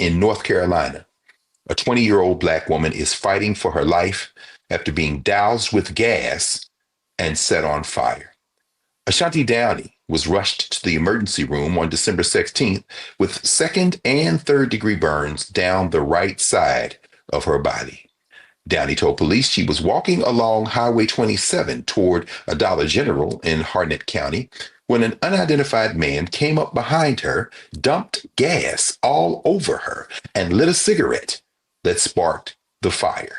In North Carolina, a 20-year-old Black woman is fighting for her life after being doused with gas and set on fire. Ashanti Downey was rushed to the emergency room on December 16th with second and third degree burns down the right side of her body. Downey told police she was walking along Highway 27 toward a Dollar General in Harnett County when an unidentified man came up behind her, dumped gas all over her, and lit a cigarette that sparked the fire.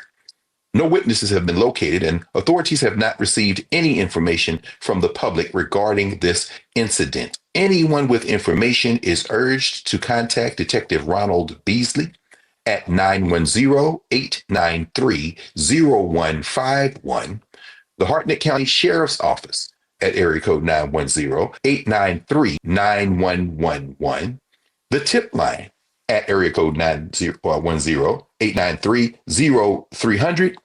No witnesses have been located, and authorities have not received any information from the public regarding this incident. Anyone with information is urged to contact Detective Ronald Beasley at 910-893-0151, the Harnett County Sheriff's Office at area code 910-893-9111, the tip line at area code 910-893-0300,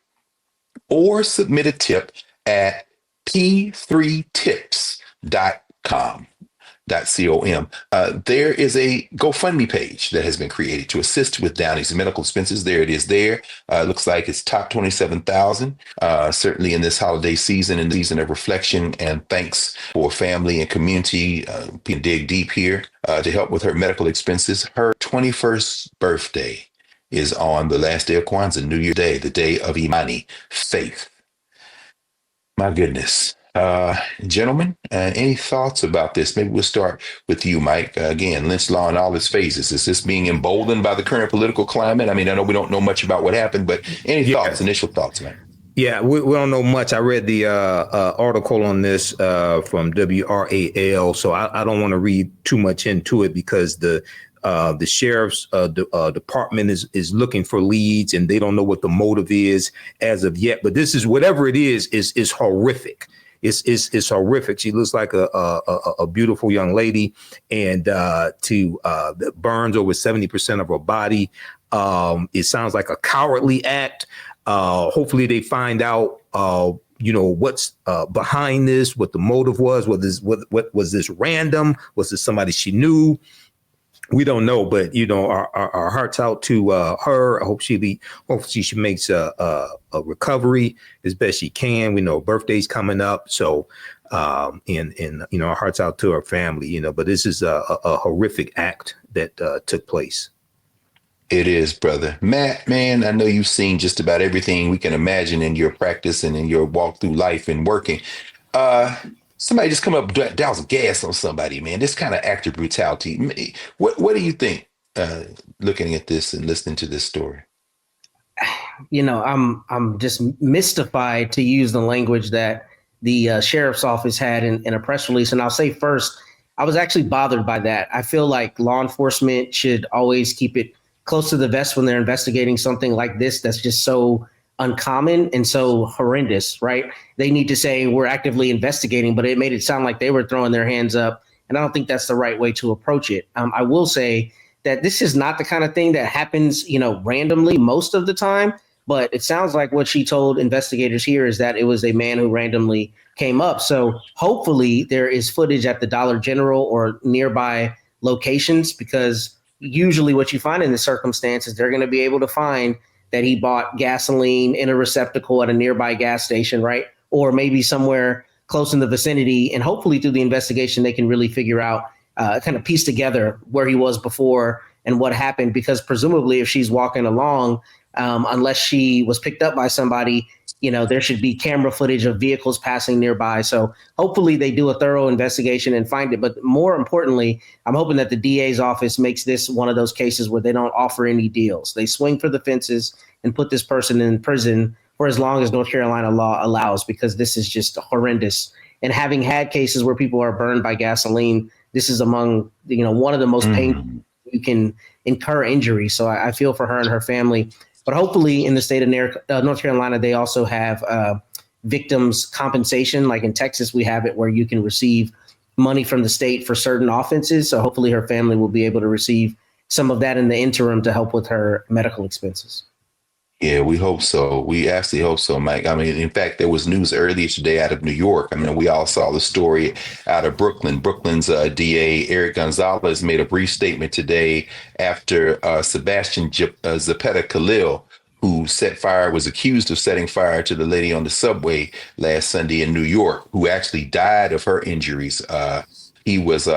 or submit a tip at p3tips.com. .com. There is a GoFundMe page that has been created to assist with Downey's medical expenses. There it is there. It looks like it's top 27,000. Certainly in this holiday season and season of reflection and thanks for family and community. We can dig deep here to help with her medical expenses. Her 21st birthday is on the last day of Kwanzaa, New Year's Day, the day of Imani, faith. My goodness. Gentlemen, any thoughts about this? Maybe we'll start with you, Mike. Again, lynch law in all its phases. Is this being emboldened by the current political climate? I mean, I know we don't know much about what happened, but any thoughts, initial thoughts, man? Yeah, we don't know much. I read the article on this from WRAL, so I don't want to read too much into it because the sheriff's department is looking for leads and they don't know what the motive is as of yet. But this is whatever it is horrific. It's horrific. She looks like a beautiful young lady, and burns over 70% of her body. It sounds like a cowardly act. Hopefully they find out what's behind this, what the motive was. What was this random? Was this somebody she knew? We don't know, but our hearts out to her. I hope she makes a recovery as best she can. We know her birthday's coming up, so and our hearts out to her family. But this is a horrific act that took place. It is, brother. Matt, man, I know you've seen just about everything we can imagine in your practice and in your walk through life and working. Somebody just come up douse gas on somebody, man. This kind of act of brutality. What do you think, looking at this and listening to this story? I'm just mystified, to use the language that the sheriff's office had in a press release. And I'll say first, I was actually bothered by that. I feel like law enforcement should always keep it close to the vest when they're investigating something like this that's just so uncommon and so horrendous, right? They need to say we're actively investigating, but it made it sound like they were throwing their hands up. And I don't think that's the right way to approach it. I will say that this is not the kind of thing that happens, randomly most of the time. But it sounds like what she told investigators here is that it was a man who randomly came up. So hopefully there is footage at the Dollar General or nearby locations, because usually what you find in this circumstance is they're going to be able to find that he bought gasoline in a receptacle at a nearby gas station, right? Or maybe somewhere close in the vicinity. And hopefully through the investigation, they can really figure out, kind of piece together where he was before and what happened. Because presumably if she's walking along, unless she was picked up by somebody, there should be camera footage of vehicles passing nearby. So hopefully they do a thorough investigation and find it. But more importantly, I'm hoping that the DA's office makes this one of those cases where they don't offer any deals. They swing for the fences and put this person in prison for as long as North Carolina law allows, because this is just horrendous. And having had cases where people are burned by gasoline, this is among, one of the most painful you can incur injury. So I feel for her and her family. But hopefully in the state of North Carolina, they also have victims compensation. Like in Texas, we have it where you can receive money from the state for certain offenses. So hopefully her family will be able to receive some of that in the interim to help with her medical expenses. Yeah, we hope so. We absolutely hope so, Mike. I mean, in fact, there was news earlier today out of New York. I mean, we all saw the story out of Brooklyn. Brooklyn's DA, Eric Gonzalez, made a brief statement today after Zapata Khalil, who was accused of setting fire to the lady on the subway last Sunday in New York, who actually died of her injuries. He was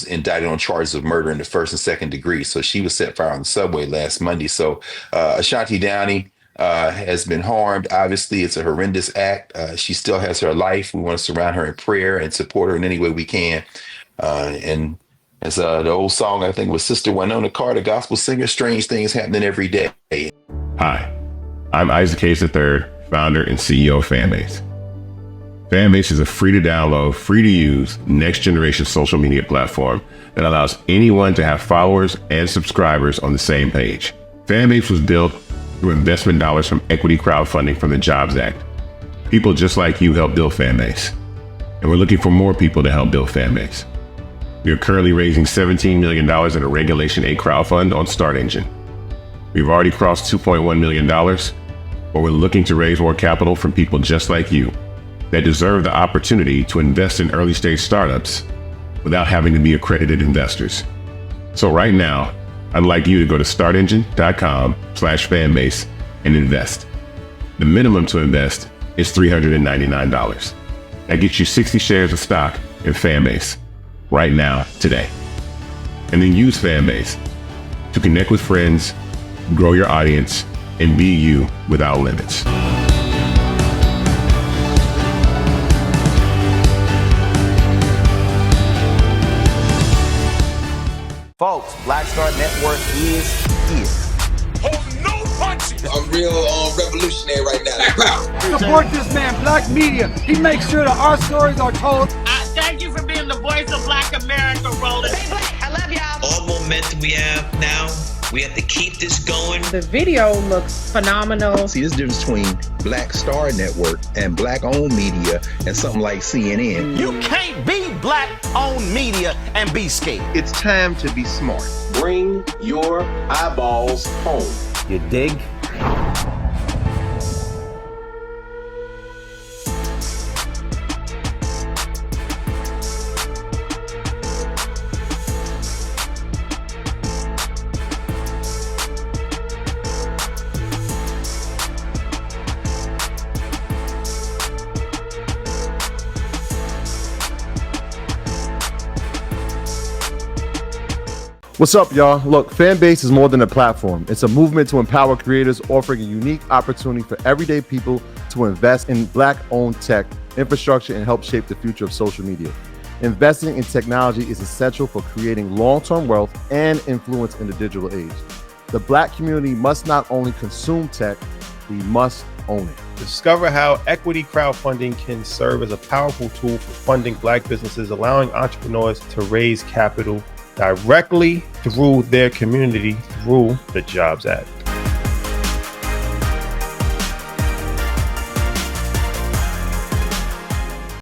indicted on charges of murder in the first and second degree. So she was set fire on the subway last Monday. So Ashanti Downey has been harmed. Obviously, it's a horrendous act. She still has her life. We want to surround her in prayer and support her in any way we can. And as the old song, I think, was Sister Winona Carter, gospel singer, strange things happening every day. Hi, I'm Isaac Hayes III, founder and CEO of Fanbase. Fanbase is a free to download, free to use, next generation social media platform that allows anyone to have followers and subscribers on the same page. Fanbase was built through investment dollars from equity crowdfunding from the Jobs Act. People just like you help build Fanbase, and we're looking for more people to help build Fanbase. We are currently raising $17 million in a Regulation A crowdfund on Start Engine. We've already crossed $2.1 million, but we're looking to raise more capital from people just like you that deserve the opportunity to invest in early stage startups without having to be accredited investors. So right now, I'd like you to go to startengine.com/fanbase and invest. The minimum to invest is $399. That gets you 60 shares of stock in Fanbase right now, today. And then use Fanbase to connect with friends, grow your audience, and be you without limits. Folks, Black Star Network is here. Hold no punches. I'm real revolutionary right now. Support this man, Black Media. He makes sure that our stories are told. Thank you for being the voice of Black America, Roland. Stay black. I love y'all. All momentum we have now, we have to keep this going. The video looks phenomenal. See, this difference between Black Star Network and Black-owned media and something like CNN. You can't be Black-owned media and be scared. It's time to be smart. Bring your eyeballs home. You dig? What's up, y'all? Look, Fanbase is more than a platform. It's a movement to empower creators, offering a unique opportunity for everyday people to invest in Black-owned tech, infrastructure, and help shape the future of social media. Investing in technology is essential for creating long-term wealth and influence in the digital age. The Black community must not only consume tech, we must own it. Discover how equity crowdfunding can serve as a powerful tool for funding Black businesses, allowing entrepreneurs to raise capital directly through their community through the Jobs Act.